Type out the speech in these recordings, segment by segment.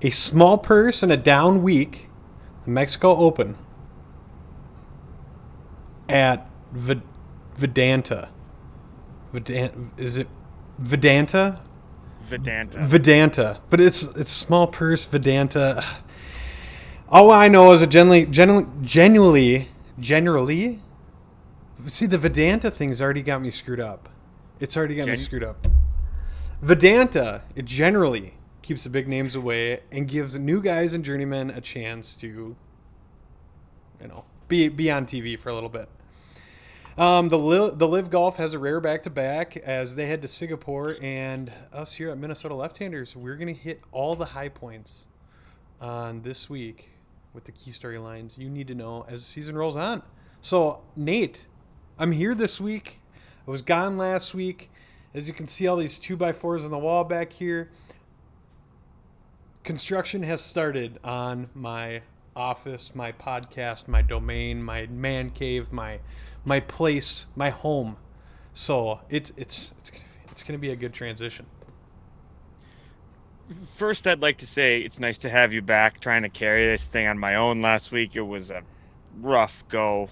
A small purse and a down week, the Mexico Open at Vidanta. Is it Vidanta? Vidanta. Vidanta, but it's small purse Vidanta. All I know is generally. See, the Vidanta thing's already got me screwed up. It's already got me screwed up. Vedanta, it generally keeps the big names away and gives new guys and journeymen a chance to, be on TV for a little bit. The LIV Golf has a rare back-to-back as they head to Singapore, and us here at Minnesota Lefthanders, we're going to hit all the high points on this week with the key storylines you need to know as the season rolls on. So, Nate, I'm here this week. I was gone last week. As you can see, all these 2x4s on the wall back here. Construction has started on my office, my podcast, my domain, my man cave, my place, my home. So it's gonna be a good transition. First, I'd like to say it's nice to have you back. Trying to carry this thing on my own last week, it was a rough go.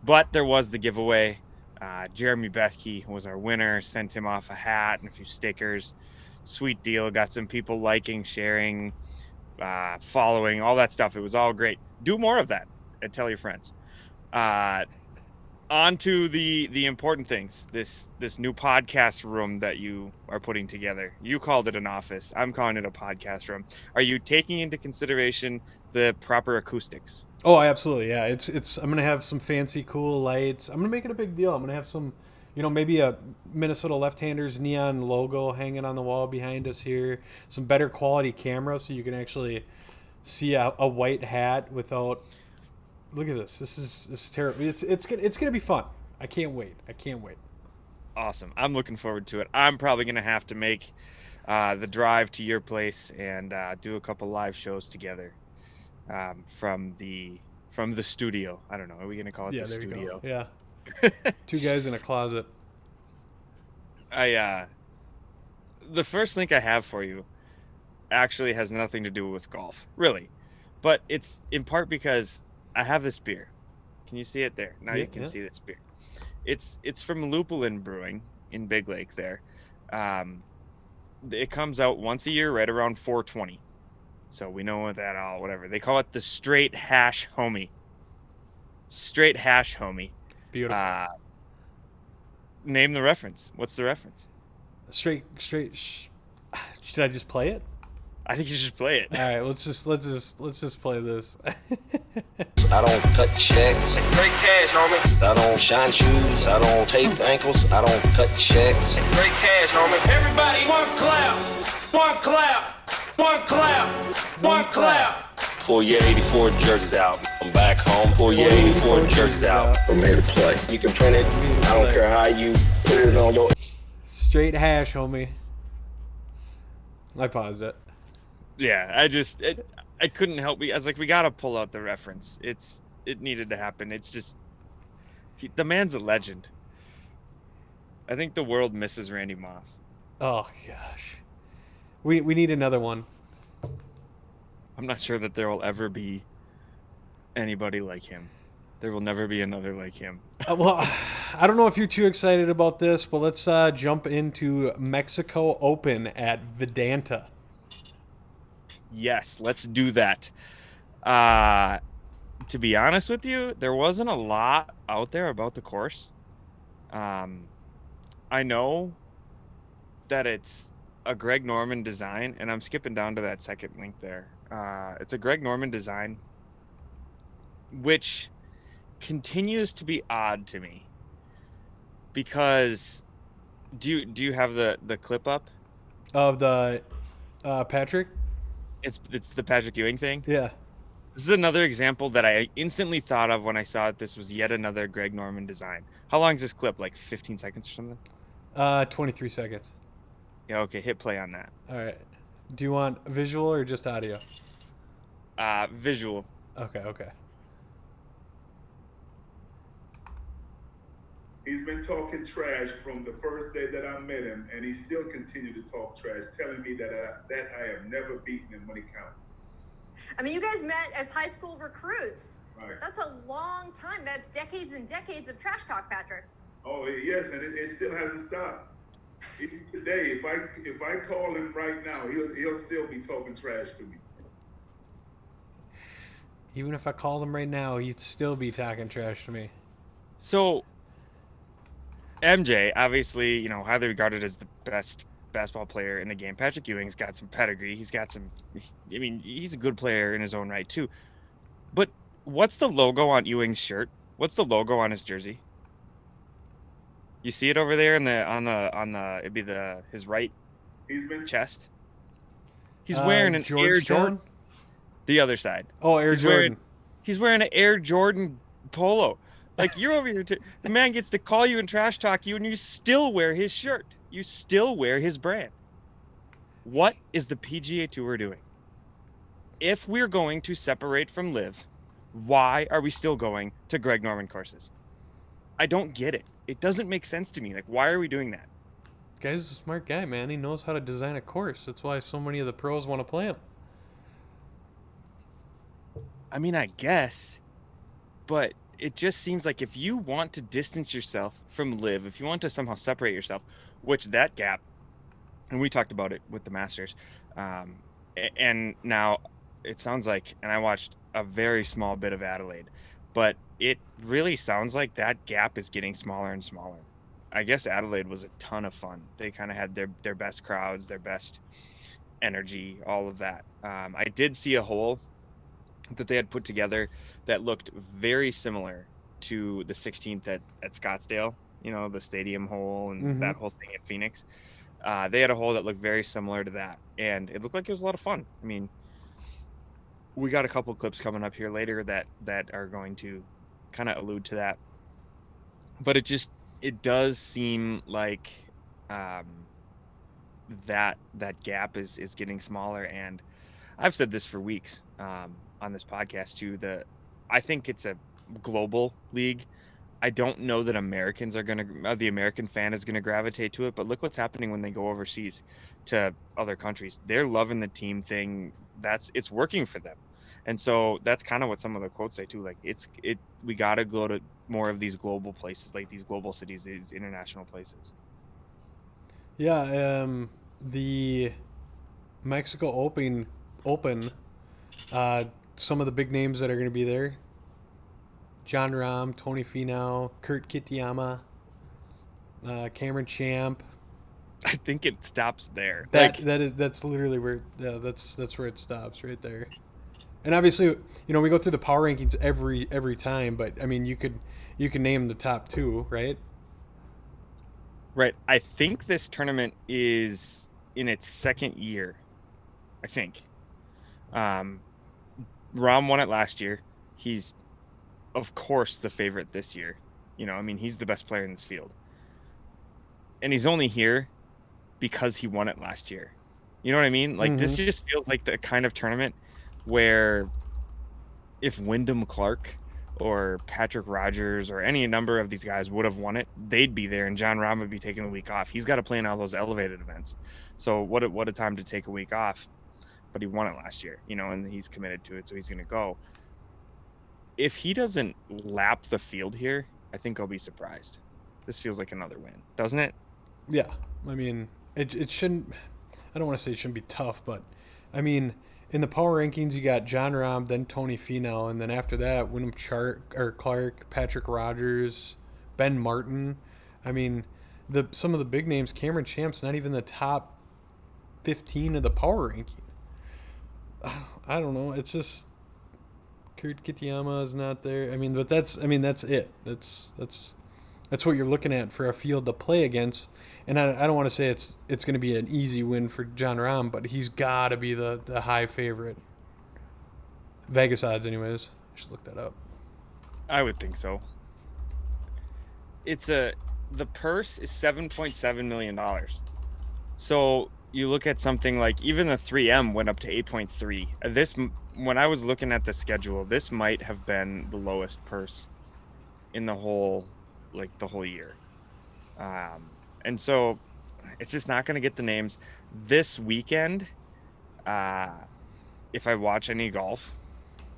But there was the giveaway. Jeremy Bethke was our winner. Sent him off a hat and a few stickers. Sweet deal. Got some people liking, sharing, following, all that stuff. It was all great. Do more of that and tell your friends. On to the important things. This new podcast room that you are putting together. You called it an office. I'm calling it a podcast room. Are you taking into consideration the proper acoustics? Oh, absolutely. Yeah. It's I'm gonna have some fancy, cool lights. I'm gonna make it a big deal. I'm gonna have some, maybe a Minnesota Left-Handers neon logo hanging on the wall behind us here. Some better quality camera so you can actually see a white hat without. Look at this. This is terrible. It's gonna be fun. I can't wait. Awesome. I'm looking forward to it. I'm probably gonna have to make the drive to your place and do a couple live shows together from the studio. I don't know. Are we gonna call it the studio? Yeah. Two guys in a closet. The first link I have for you actually has nothing to do with golf, really, but it's in part because I have this beer. Can you see it there? Now you can see this beer. It's from Lupulin Brewing in Big Lake there. It comes out once a year right around 420. So we know that all, whatever. They call it the Straight Hash Homie. Straight Hash Homie. Beautiful. Name the reference. What's the reference? Straight. Should I just play it? I think you should play it. All right, let's just play this. I don't cut checks. Great cash, homie. I don't shine shoes. I don't tape ankles. I don't cut checks. Great cash, homie. Everybody, one clap. One clap. One clap. One clap. Pull your 84 jerseys out. I'm back home. Pull your 84 jerseys out. I'm here to play. You can print it. I don't care how you put it on your. Straight hash, homie. I paused it. Yeah, I couldn't help me. I was like, we gotta pull out the reference. It needed to happen. It's just the man's a legend. I think the world misses Randy Moss. Oh gosh, we need another one. I'm not sure that there will ever be anybody like him. There will never be another like him. Well, I don't know if you're too excited about this, but let's jump into Mexico Open at Vidanta. Yes, let's do that. To be honest with you, there wasn't a lot out there about the course. I know that it's a Greg Norman design, and I'm skipping down to that second link there. It's a Greg Norman design, which continues to be odd to me. Because do you have the clip up Of the Patrick? It's the Patrick Ewing thing. Yeah. This is another example that I instantly thought of when I saw that this was yet another Greg Norman design. How long is this clip? Like 15 seconds or something? 23 seconds. Yeah, okay, hit play on that. All right. Do you want visual or just audio? Visual. Okay. He's been talking trash from the first day that I met him, and he still continued to talk trash, telling me that I have never beaten him when he counts. I mean, you guys met as high school recruits. Right. That's a long time. That's decades and decades of trash talk, Patrick. Oh yes, and it still hasn't stopped. Even today, if I call him right now, he'll still be talking trash to me. Even if I called him right now, he'd still be talking trash to me. So, MJ, obviously, you know, highly regarded as the best basketball player in the game. Patrick Ewing's got some pedigree. He's a good player in his own right too. But what's the logo on Ewing's shirt? What's the logo on his jersey? You see it over there it'd be his right chest. He's wearing an Air Jordan. The other side. Oh, Air Jordan. He's wearing an Air Jordan polo. Like, you're over here the man gets to call you and trash talk you, and you still wear his shirt. You still wear his brand. What is the PGA Tour doing? If we're going to separate from LIV, why are we still going to Greg Norman courses? I don't get it. It doesn't make sense to me. Like, why are we doing that? Guy's a smart guy, man. He knows how to design a course. That's why so many of the pros want to play him. I mean, I guess, but it just seems like if you want to distance yourself from LIV, if you want to somehow separate yourself, which that gap, and we talked about it with the Masters, and now it sounds like, and I watched a very small bit of Adelaide, but it really sounds like that gap is getting smaller and smaller. I guess Adelaide was a ton of fun. They kind of had their best crowds, their best energy, all of that. I did see a hole that they had put together that looked very similar to the 16th at Scottsdale, you know, the stadium hole and that whole thing at Phoenix. They had a hole that looked very similar to that, and it looked like it was a lot of fun. I mean, we got a couple clips coming up here later that are going to kind of allude to that, but it does seem like that gap is getting smaller. And I've said this for weeks on this podcast too. I think it's a global league. I don't know that the American fan is gonna gravitate to it, but look what's happening when they go overseas to other countries. They're loving the team thing. It's working for them. And so that's kind of what some of the quotes say too. Like, we gotta go to more of these global places, like these global cities, these international places. Yeah, the Mexico Open, some of the big names that are going to be there: Jon Rahm, Tony Finau, Kurt Kitayama, Cameron Champ. I think it stops there. That's literally where that's where it stops, right there. And obviously, you know, we go through the power rankings every time, but I mean, you could name the top two, right? Right. I think this tournament is in its second year. I think. Rahm won it last year. He's, of course, the favorite this year. You know, I mean, he's the best player in this field. And he's only here because he won it last year. You know what I mean? Like, this just feels like the kind of tournament where if Wyndham Clark or Patrick Rogers or any number of these guys would have won it, they'd be there, and Jon Rahm would be taking a week off. He's got to play in all those elevated events. So what a time to take a week off. But he won it last year, you know, and he's committed to it, so he's going to go. If he doesn't lap the field here, I think I'll be surprised. This feels like another win, doesn't it? Yeah. I mean, it shouldn't, I don't want to say it shouldn't be tough, but I mean, in the power rankings, you got Jon Rahm, then Tony Finau, and then after that, Wyndham Clark, Patrick Rogers, Ben Martin. I mean, some of the big names. Cameron Champ's not even the top 15 of the power ranking. I don't know. It's just Kurt Kitayama is not there. I mean, but that's it. That's what you're looking at for a field to play against. And I don't want to say it's going to be an easy win for Jon Rahm, but he's got to be the high favorite. Vegas odds, anyways. I should look that up. I would think so. The purse is $7.7 million. So you look at something like, even the 3M went up to 8.3. When I was looking at the schedule, this might have been the lowest purse in the whole like the whole year. And so it's just not going to get the names this weekend. If I watch any golf,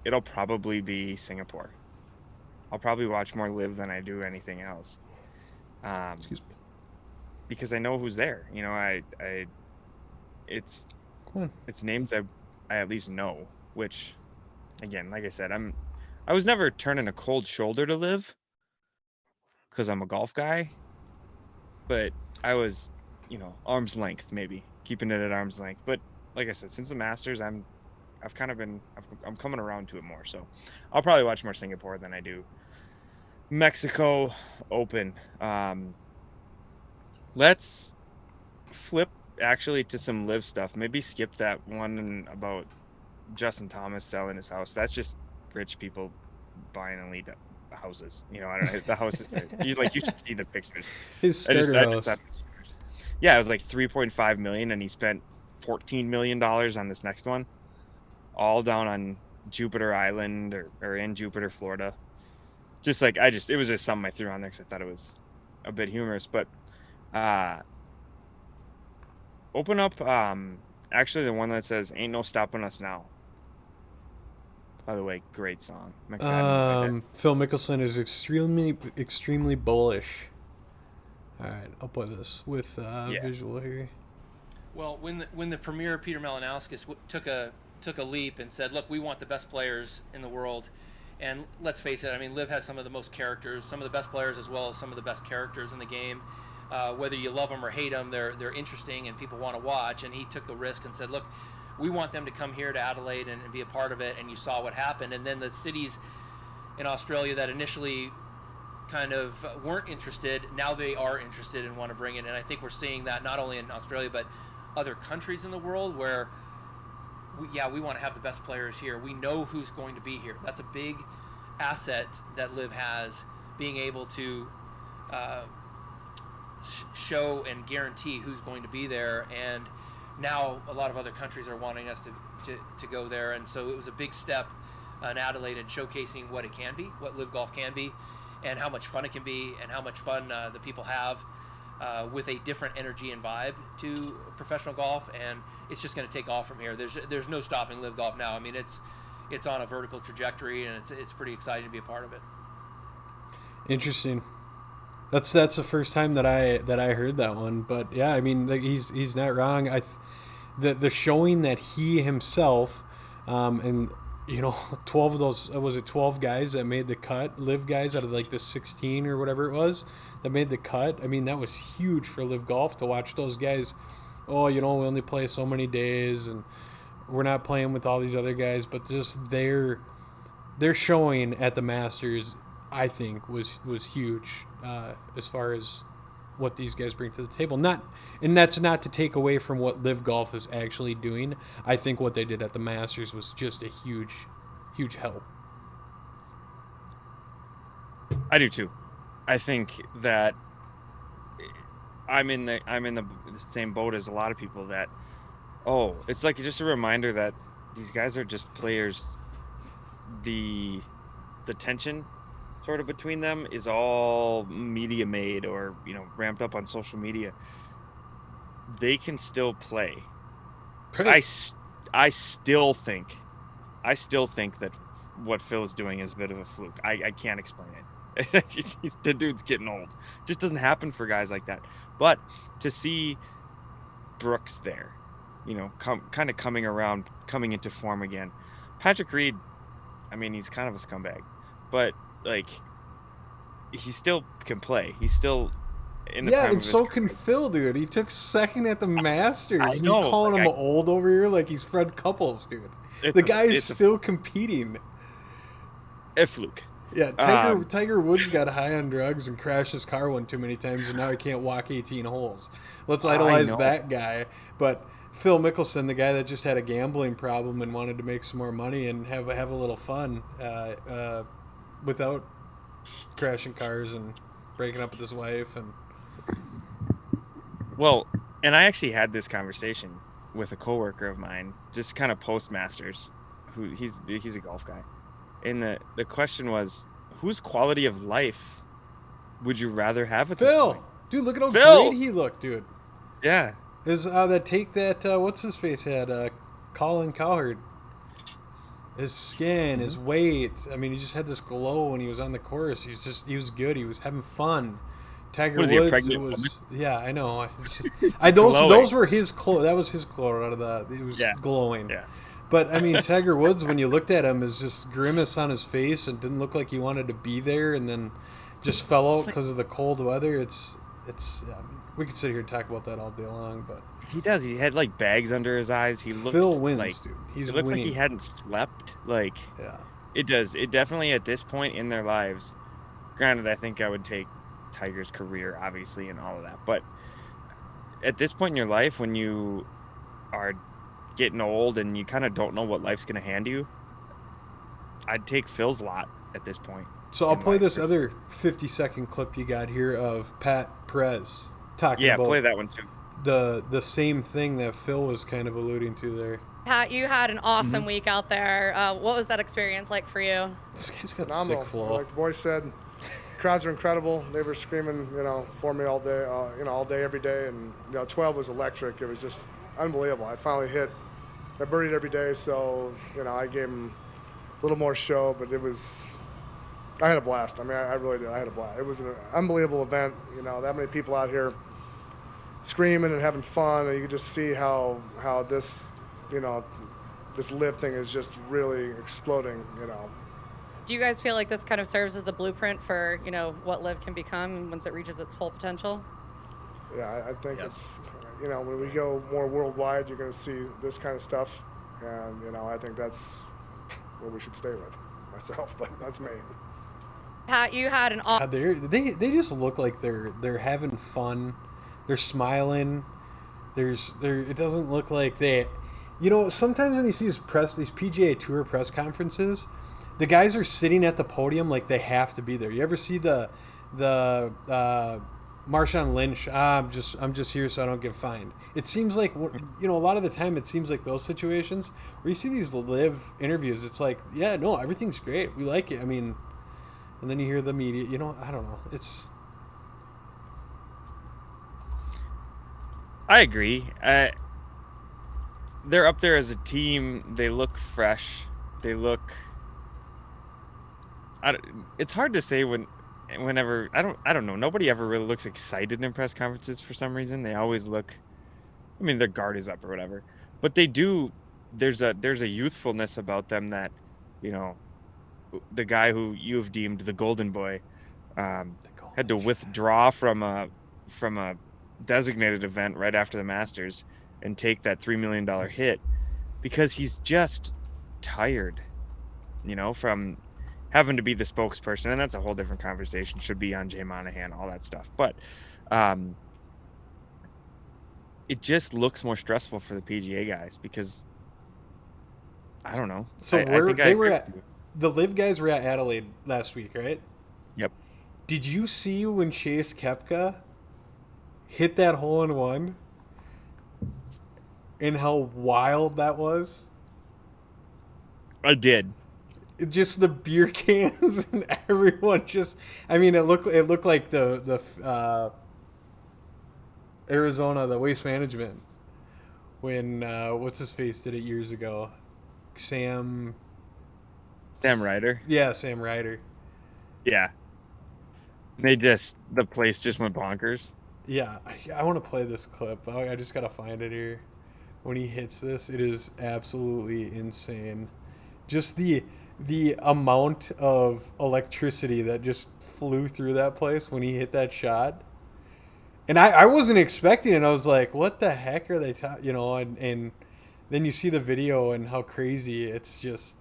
it'll probably be Singapore. I'll probably watch more LIV than I do anything else. Excuse me. Because I know who's there. You know, it's names I at least know, which again, like I said, I was never turning a cold shoulder to LIV because I'm a golf guy, but I was, you know, arm's length, maybe keeping it at arm's length. But like I said, since the Masters, I'm coming around to it more. So I'll probably watch more Singapore than I do Mexico Open. Let's flip actually to some LIV stuff. Maybe skip that one about Justin Thomas selling his house. That's just rich people buying elite houses. You know, I don't know. The houses, you should see the pictures. His starter house. Yeah, it was like 3.5 million, and he spent $14 million on this next one, all down on Jupiter Island or in Jupiter, Florida. Just like it was just something I threw on there because I thought it was a bit humorous. But open up actually the one that says "Ain't No Stopping Us Now." By the way, great song. Phil Mickelson is extremely bullish. All right, I'll put this with visual here. Well, when the premier Peter Malinowskis took a leap and said, "Look, we want the best players in the world," and let's face it, I mean, LIV has some of the most characters, some of the best players as well as some of the best characters in the game. Whether you love them or hate them, they're interesting and people want to watch. And he took a risk and said, "Look, we want them to come here to Adelaide and be a part of it," and you saw what happened. And then the cities in Australia that initially kind of weren't interested, now they are interested and want to bring it. And I think we're seeing that not only in Australia, but other countries in the world where, we want to have the best players here. We know who's going to be here. That's a big asset that LIV has, being able to show and guarantee who's going to be there. And now a lot of other countries are wanting us to go there, and so it was a big step in Adelaide in showcasing what it can be, what LIV Golf can be, and how much fun it can be, and how much fun the people have with a different energy and vibe to professional golf. And it's just going to take off from here. There's no stopping LIV Golf now. I mean, it's on a vertical trajectory, and it's pretty exciting to be a part of it. Interesting. That's the first time that I heard that one. But yeah, I mean, like, he's not wrong. The showing that he himself, and you know, 12 of those, was it 12 guys that made the cut, LIV guys out of like the 16 or whatever it was that made the cut. I mean, that was huge for LIV Golf to watch those guys. Oh, you know, we only play so many days and we're not playing with all these other guys, but just their showing at the Masters, I think, was huge as far as what these guys bring to the table. And that's not to take away from what LIV Golf is actually doing. I think what they did at the Masters was just a huge help. I do too. I think that I'm in the same boat as a lot of people that, it's like just a reminder that these guys are just players. The tension sort of between them is all media made or, you know, ramped up on social media. They can still play. Right. I still think that what Phil is doing is a bit of a fluke. I can't explain it. The dude's getting old. Just doesn't happen for guys like that. But to see Brooks there, you know, kind of coming around, coming into form again. Patrick Reed, I mean, he's kind of a scumbag, but like, he still can play. He's still in the prime and of his so career. can Phil, dude. He took second at the Masters. I know, You're calling him old over here like he's Fred Couples, dude. The guy is still competing. A fluke. Yeah, Tiger Woods got high on drugs and crashed his car one too many times, and now he can't walk 18 holes. Let's idolize that guy. But Phil Mickelson, the guy that just had a gambling problem and wanted to make some more money and have a little fun without crashing cars and breaking up with his wife. And well, and I actually had this conversation with a coworker of mine, just kind of post Masters, who he's a golf guy. And the question was, whose quality of life would you rather have at this Phil, point? dude, look at how Phil! great he looked, dude. Yeah. Is that take that what's his face had Colin Cowherd. His skin, his weight. I mean, he just had this glow when he was on the course. He was good. He was having fun. Tiger What is he, a Woods. pregnant Yeah, I know. Glowing. Those were his clothes. That was his clothes out of that. It was glowing. Yeah. But I mean, Tiger Woods, when you looked at him, is just grimace on his face and didn't look like he wanted to be there, and then just fell out because of the cold weather. It's. Yeah, I mean, we could sit here and talk about that all day long, but He does. He had like bags under his eyes. He looked Phil wins, like, dude. He's it looks winning. like he hadn't slept. Like, Yeah. it does. It definitely at this point in their lives. Granted, I think I would take Tiger's career, obviously, and all of that. But at this point in your life, when you are getting old and you kind of don't know what life's going to hand you, I'd take Phil's lot at this point. So I'll in play life. this other 50-second clip you got here of Pat Perez talking Yeah, about play that one too. the same thing that Phil was kind of alluding to there. Pat, you had an awesome Mm-hmm. week out there. What was that experience like for you? This guy's got Phenomenal. sick flow. Like the boys said, crowds are incredible. They were screaming, for me all day, all day, every day. And 12 was electric. It was just unbelievable. I finally hit. I birdied every day, so I gave them a little more show, but it was. I had a blast. I mean, I really did. I had a blast. It was an unbelievable event. That many people out here screaming and having fun, and you could just see how this, this LIV thing is just really exploding. Do you guys feel like this kind of serves as the blueprint for, what LIV can become once it reaches its full potential? Yeah, I think it's, when we go more worldwide, you're going to see this kind of stuff, and I think that's what we should stay with. Myself, but that's me. Pat, you had an awesome. They just look like they're having fun. They're smiling. It doesn't look like they. Sometimes when you see these PGA Tour press conferences, the guys are sitting at the podium like they have to be there. You ever see the Marshawn Lynch? I'm just here so I don't get fined. It seems like a lot of the time it seems like those situations where you see these LIV interviews. It's like, yeah, no, everything's great. We like it. I mean, and then you hear the media. I don't know. I agree. They're up there as a team. They look fresh. They look. It's hard to say whenever I don't know. Nobody ever really looks excited in press conferences for some reason. They always look. I mean, their guard is up or whatever, but they do. There's a youthfulness about them that, the guy who you've deemed the golden boy, had to withdraw from a designated event right after the Masters and take that $3 million hit because he's just tired, from having to be the spokesperson. And that's a whole different conversation. Should be on Jay Monahan, all that stuff. But it just looks more stressful for the PGA guys because I don't know. So the LIV guys were at Adelaide last week, right? Yep. Did you see when Chase Koepka hit that hole-in-one and how wild that was? I did. Just the beer cans and everyone just. I mean, it looked like the Arizona, the Waste Management, when what's his face did it years ago, Sam Ryder. Yeah, Sam Ryder. Yeah. The place just went bonkers. Yeah, I want to play this clip. I just gotta find it here. When he hits this, it is absolutely insane. Just the amount of electricity that just flew through that place when he hit that shot. And I wasn't expecting it. I was like, what the heck are they talking? And then you see the video and how crazy it's just.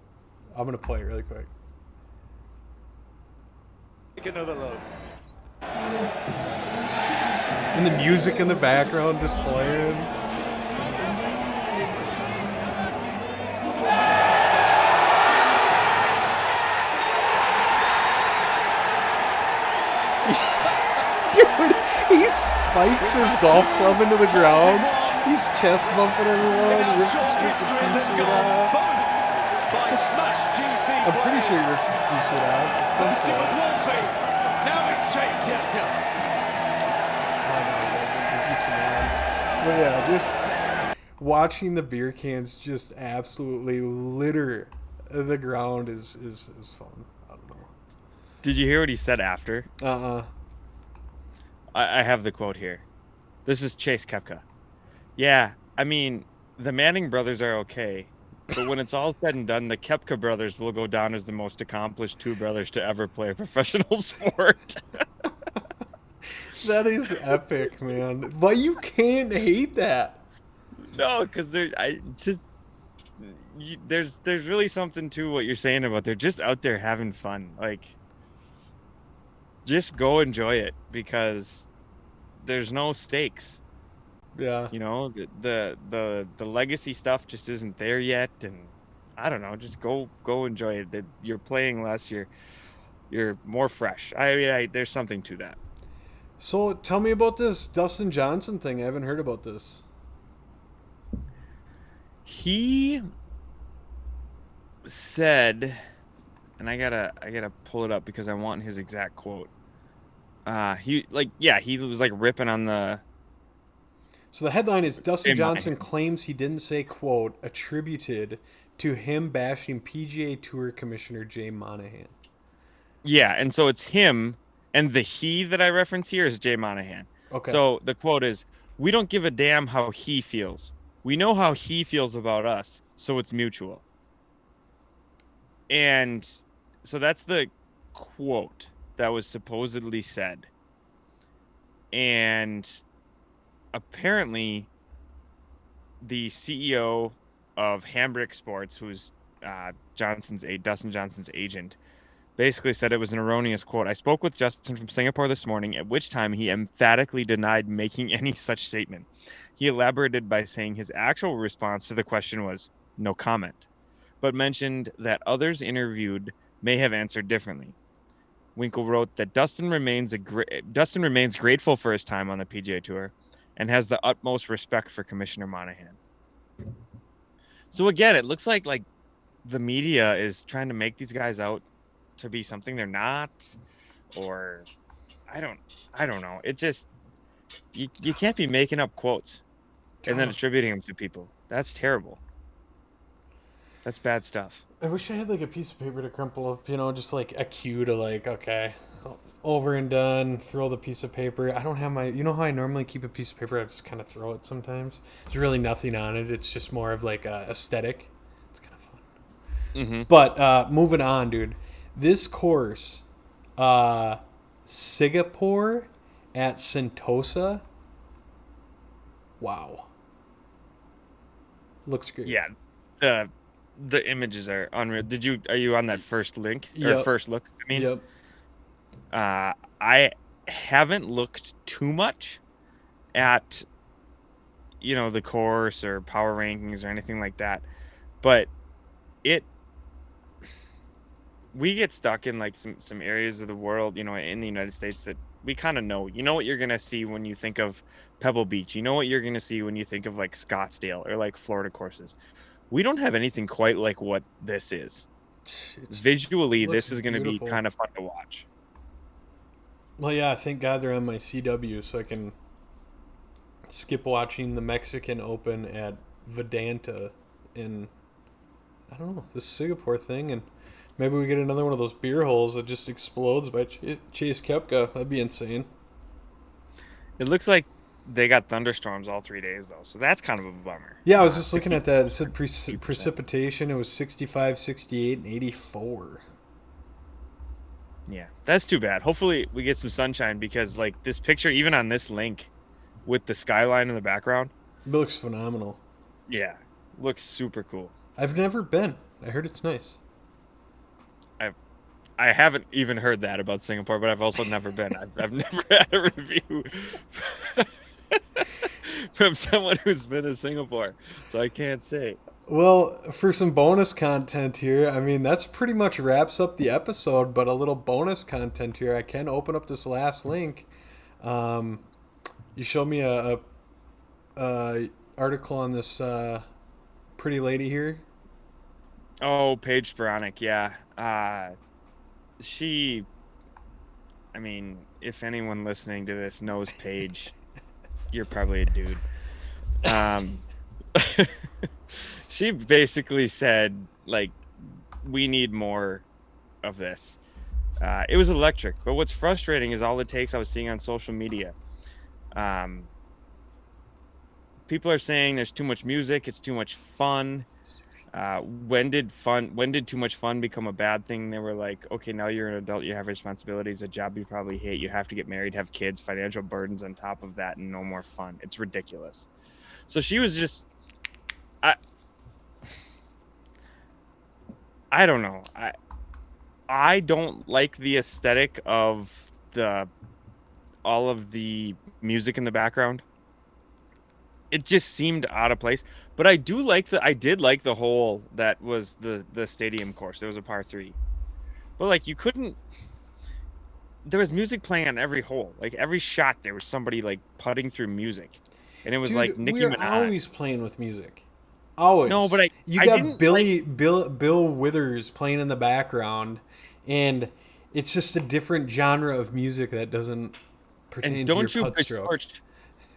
I'm going to play it really quick. Take another look. And the music in the background just playing. Dude, he spikes his golf club into the ground. He's chest bumping everyone. Rips his freaking t-shirt off. I'm pretty sure he rips his t-shirt off. Now it's Chase Koepka. But yeah, just watching the beer cans just absolutely litter the ground is fun. I don't know. Did you hear what he said after? I have the quote here. This is Chase Koepka. Yeah, I mean, the Manning brothers are okay, but when it's all said and done, the Koepka brothers will go down as the most accomplished two brothers to ever play a professional sport. That is epic, man. But you can't hate that. No, because there's really something to what you're saying about they're just out there having fun. Like, just go enjoy it because there's no stakes. Yeah. You know, the legacy stuff just isn't there yet, and I don't know, just go enjoy it. That you're playing less, you're more fresh. I mean, there's something to that. So tell me about this Dustin Johnson thing. I haven't heard about this. He said, and I gotta pull it up because I want his exact quote. He was like ripping on the. So the headline is Dustin Johnson claims he didn't say, quote, attributed to him bashing PGA Tour Commissioner Jay Monahan. Yeah, and so it's him, and the he that I reference here is Jay Monahan. Okay. So the quote is, "We don't give a damn how he feels. We know how he feels about us, so it's mutual." And so that's the quote that was supposedly said. And apparently the CEO of Hambrick Sports, who's Dustin Johnson's agent, basically said it was an erroneous quote. "I spoke with Justin from Singapore this morning, at which time he emphatically denied making any such statement. He elaborated by saying his actual response to the question was no comment, but mentioned that others interviewed may have answered differently." Winkle wrote that Dustin remains grateful for his time on the PGA Tour and has the utmost respect for Commissioner Monahan. So again, it looks like the media is trying to make these guys out to be something they're not, or I don't know. It just you can't be making up quotes and then attributing them to people. That's terrible. That's bad stuff. I wish I had like a piece of paper to crumple up, just like a cue to like, okay, over and done, throw the piece of paper. I don't have how I normally keep a piece of paper? I just kind of throw it sometimes. There's really nothing on it. It's just more of like a aesthetic. It's kind of fun. Mm-hmm. But moving on, dude. This course, Singapore at Sentosa. Wow. Looks great. Yeah. The images are unreal. Are you on that first link or Yep. first look? I mean, Yep. I haven't looked too much at, the course or power rankings or anything like that, but we get stuck in like some areas of the world, in the United States that we kind of know. You know what you're gonna see when you think of Pebble Beach. You know what you're gonna see when you think of like Scottsdale or like Florida courses. We don't have anything quite like what this is. Visually, this is going to be kind of fun to watch. Well, yeah, thank God they're on my CW, so I can skip watching the Mexican Open at Vidanta in, I don't know, this Singapore thing, and maybe we get another one of those beer holes that just explodes by Chase Koepka. That'd be insane. It looks like they got thunderstorms all 3 days, though, so that's kind of a bummer. Yeah, I was just looking at that. It said precipitation. It was 65, 68, and 84. Yeah, that's too bad. Hopefully we get some sunshine because, like, this picture, even on this link with the skyline in the background. It looks phenomenal. Yeah, looks super cool. I've never been. I heard it's nice. I haven't even heard that about Singapore, but I've also never been. I've never had a review from someone who's been to Singapore, so I can't say. Well, for some bonus content here, I mean, that's pretty much wraps up the episode, but a little bonus content here. I can open up this last link. You showed me a article on this pretty lady here. Oh, Paige Sporonic, yeah. I mean, if anyone listening to this knows Paige, you're probably a dude. Um, she basically said, like, we need more of this. It was electric, but what's frustrating is all the takes I was seeing on social media. People are saying there's too much music, it's too much fun. When did too much fun become a bad thing? They were like, okay, now you're an adult, you have responsibilities, a job you probably hate, you have to get married, have kids, financial burdens on top of that, and no more fun. It's ridiculous. So she was just, I don't know. I don't like the aesthetic of all of the music in the background. It just seemed out of place. But I did like the hole that was the stadium course. There was a par 3. But like there was music playing on every hole. Like every shot there was somebody like putting through music. And it was like Nicki we're Minaj. always playing with music. Always. No, but you got Bill Withers playing in the background, and it's just a different genre of music that doesn't pertain to your putt stroke.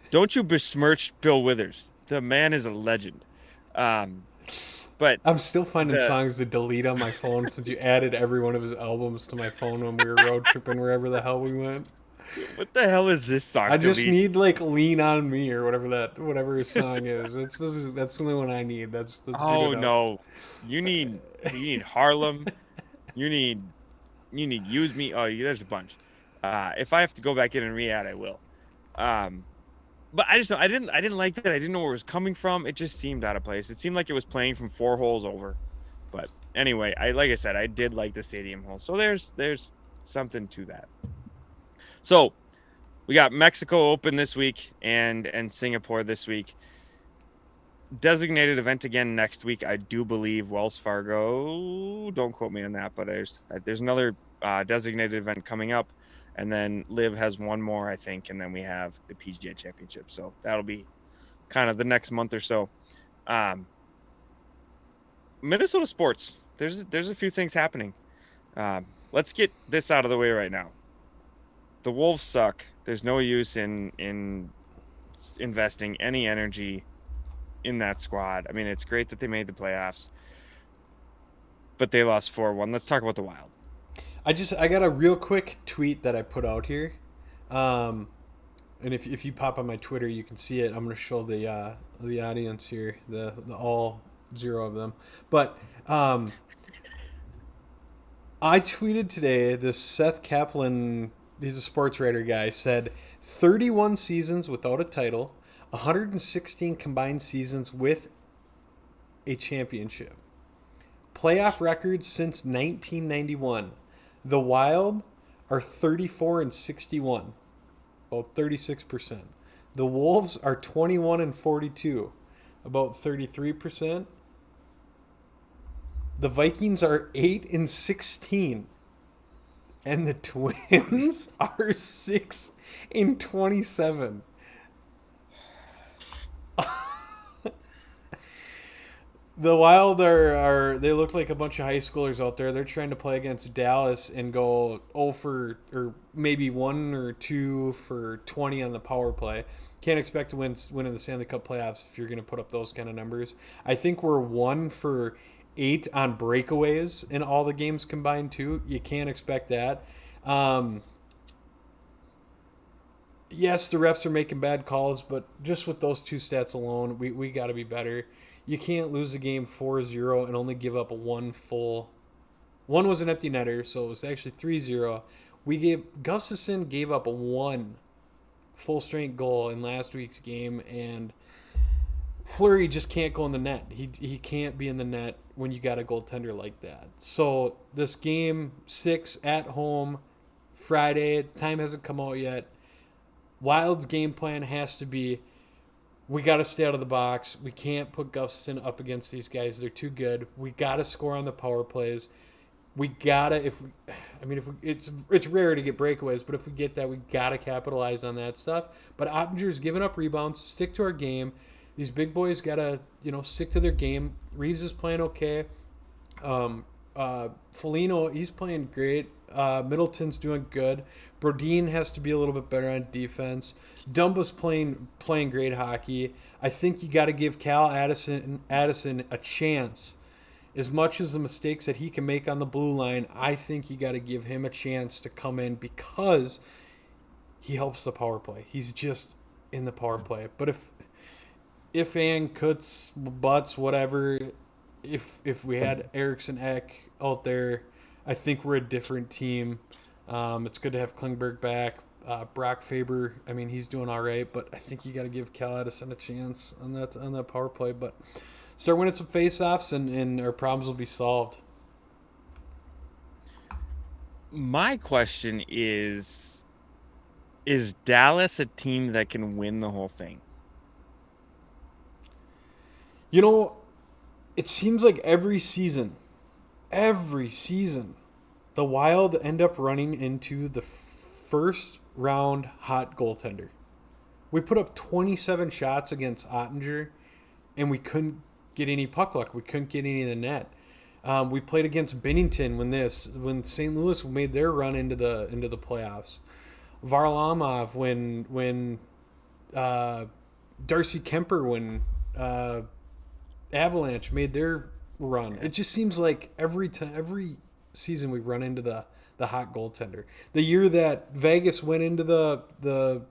Don't you besmirch Bill Withers? The man is a legend. But I'm still finding songs to delete on my phone since you added every one of his albums to my phone when we were road tripping wherever the hell we went. What the hell is this song? I just need like "Lean on Me" or whatever his song is. That's the only one I need. That's oh no, you need Harlem. You need Use Me. Oh, there's a bunch. If I have to go back in and re-add, I will. But I didn't like that. I didn't know where it was coming from. It just seemed out of place. It seemed like it was playing from 4 holes over. But anyway, like I said, I did like the stadium hole. So there's something to that. So we got Mexico Open this week and Singapore this week. Designated event again next week. I do believe Wells Fargo. Don't quote me on that, but there's another designated event coming up. And then LIV has one more, I think, and then we have the PGA Championship. So that'll be kind of the next month or so. Minnesota sports. There's a few things happening. Let's get this out of the way right now. The Wolves suck. There's no use in investing any energy in that squad. I mean, it's great that they made the playoffs, but they lost 4-1. Let's talk about the Wild. I got a real quick tweet that I put out here, and if you pop on my Twitter, you can see it. I'm going to show the audience here, the all 0 of them. But I tweeted today. This Seth Kaplan, he's a sports writer guy, said 31 seasons without a title, 116 combined seasons with a championship, playoff records since 1991. The Wild are 34-61, about 36%. The Wolves are 21-42, about 33%. The Vikings are 8-16, and the Twins are 6-27. The Wild they look like a bunch of high schoolers out there. They're trying to play against Dallas and go 0 for, or maybe 1 or 2 for 20 on the power play. Can't expect to win in the Stanley Cup playoffs if you're going to put up those kind of numbers. I think we're 1 for 8 on breakaways in all the games combined too. You can't expect that. Yes, the refs are making bad calls, but just with those 2 stats alone, we got to be better. You can't lose a game 4-0 and only give up one was an empty netter, so it was actually 3-0. Gustafsson gave up 1 full-strength goal in last week's game, and Fleury just can't go in the net. He can't be in the net when you got a goaltender like that. So this game 6 at home, Friday, time hasn't come out yet. Wild's game plan has to be, we got to stay out of the box. We can't put Gustafsson up against these guys. They're too good. We got to score on the power plays. We got to, it's rare to get breakaways, but if we get that, we got to capitalize on that stuff. But Ottinger's giving up rebounds. Stick to our game. These big boys got to, stick to their game. Reeves is playing okay. Foligno, he's playing great. Middleton's doing good. Brodeen has to be a little bit better on defense. Dumba's playing great hockey. I think you got to give Cal Addison a chance. As much as the mistakes that he can make on the blue line, I think you got to give him a chance to come in because he helps the power play. He's just in the power play. But if and Kutz, Butts, whatever, if we had Eriksson Ek out there, I think we're a different team. It's good to have Klingberg back. Brock Faber, I mean, he's doing all right, but I think you got to give Cal Addison a chance on that power play. But start winning some faceoffs, and our problems will be solved. My question is Dallas a team that can win the whole thing? You know, it seems like every season, the Wild end up running into the first round hot goaltender. We put up 27 shots against Ottinger, and we couldn't get any puck luck. We couldn't get any in the net. We played against Bennington when St. Louis made their run into the playoffs. Varlamov when Darcy Kemper when Avalanche made their run. It just seems like every season we run into the hot goaltender. The year that Vegas went into the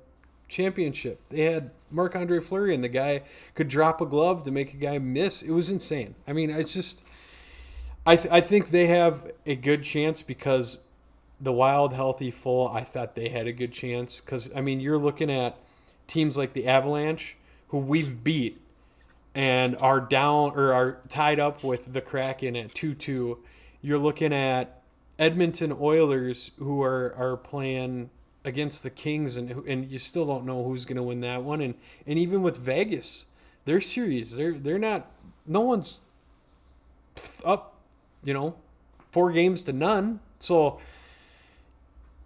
championship, they had Marc-Andre Fleury, and the guy could drop a glove to make a guy miss. It was insane. I mean, it's just I think they have a good chance because the Wild, healthy, full, I thought they had a good chance because, I mean, you're looking at teams like the Avalanche, who we've beat and are down or are tied up with the Kraken at 2-2. You're looking at Edmonton Oilers, who are playing against the Kings, and you still don't know who's going to win that one. And even with Vegas, their series, they're not, no one's up, 4-0. So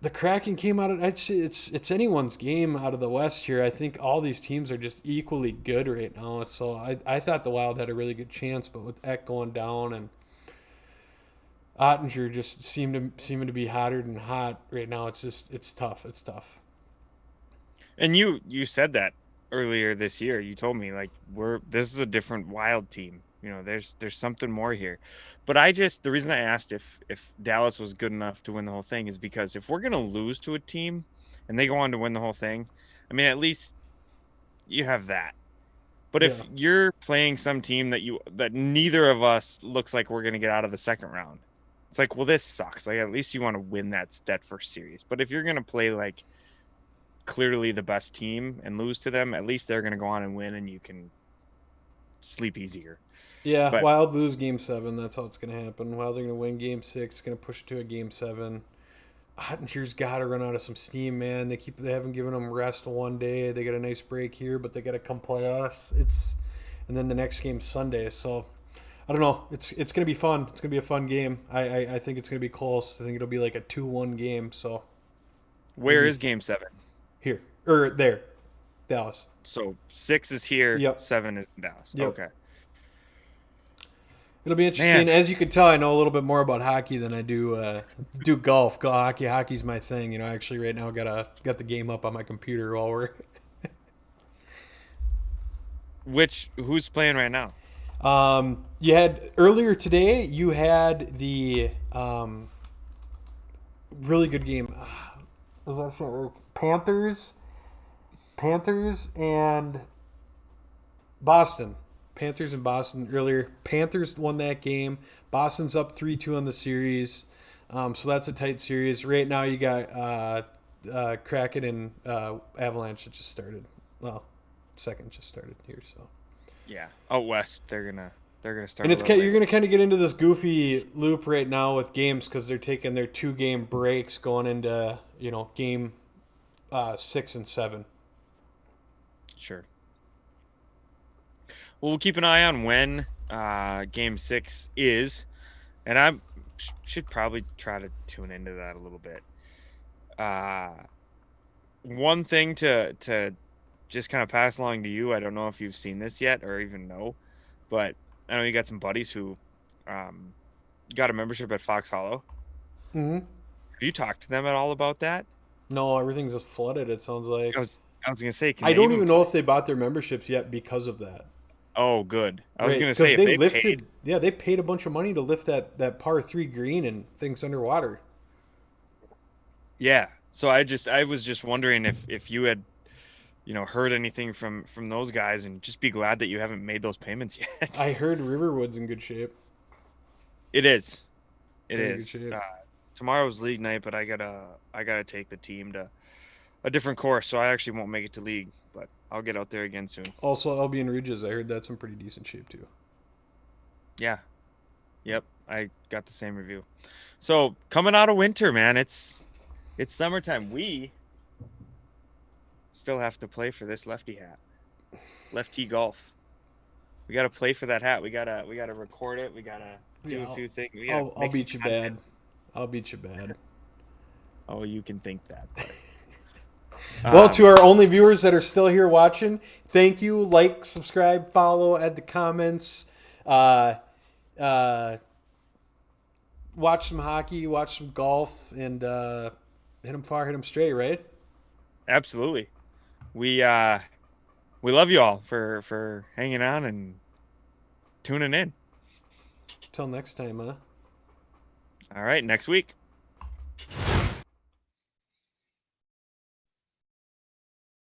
the Kraken came out of, it's anyone's game out of the West here. I think all these teams are just equally good right now. So I thought the Wild had a really good chance, but with Ek going down and Ottinger just seeming to be hotter than hot right now, it's tough. It's tough. And you said that earlier this year. You told me this is a different Wild team. There's something more here. But the reason I asked if Dallas was good enough to win the whole thing is because if we're going to lose to a team and they go on to win the whole thing, I mean, at least you have that. But if you're playing some team that neither of us looks like we're going to get out of the second round, it's like, well, this sucks. Like, at least you want to win that first series. But if you're going to play clearly the best team and lose to them, at least they're going to go on and win, and you can sleep easier. Yeah, but Wild lose Game 7. That's how it's going to happen. Wild are going to win Game 6. Going to push it to a Game 7. Ottinger's got to run out of some steam, man. They haven't given them rest one day. They got a nice break here, but they got to come play us. And then the next game's Sunday. So I don't know. It's going to be fun. It's going to be a fun game. I think it's going to be close. I think it'll be like a 2-1 game. So where is Game 7? Here or there, Dallas. So 6 is here. Yep. 7 is in Dallas. Yep. Okay. It'll be interesting. Man. As you can tell, I know a little bit more about hockey than I do golf. Hockey's my thing. I actually right now got the game up on my computer while we're. Who's playing right now? You had earlier today. You had the really good game. Was that Panthers and Boston. Panthers and Boston earlier. Panthers won that game. Boston's up 3-2 on the series. So that's a tight series. Right now you got Kraken and Avalanche that just started. Well, second just started here. So yeah, out west they're gonna start. And you're gonna kind of get into this goofy loop right now with games because they're taking their 2-game breaks going into game 6 and 7. Sure. Well, we'll keep an eye on when Game 6 is, and I should probably try to tune into that a little bit. One thing to just kind of pass along to you, I don't know if you've seen this yet or even know, but I know you got some buddies who got a membership at Fox Hollow. Mm-hmm. Have you talked to them at all about that? No, everything's just flooded. It sounds like. I was gonna say, can I they don't even know if they bought their memberships yet because of that. Oh, good. I was Right, gonna say if they they lifted. paid. Yeah, they paid a bunch of money to lift that par 3 green and things underwater. Yeah. So I was just wondering if you had, heard anything from those guys, and just be glad that you haven't made those payments yet. I heard Riverwood's in good shape. It is. It Very good is. shape. Tomorrow's league night, but I gotta take the team to a different course, so I actually won't make it to league, but I'll get out there again soon. Also, Albion Ridges, I heard that's in pretty decent shape too. Yeah. Yep. I got the same review. So coming out of winter, man, it's summertime. We still have to play for this lefty hat. Lefty golf. We gotta play for that hat. We gotta record it. We gotta do a few things. I'll beat you bad. I'll beat you bad. Oh, you can think that. Well, to our only viewers that are still here watching, thank you. Like, subscribe, follow, add the comments. Watch some hockey, watch some golf, and hit them far, hit them straight, right? Absolutely. We love you all for hanging on and tuning in. Till next time, huh? All right, next week.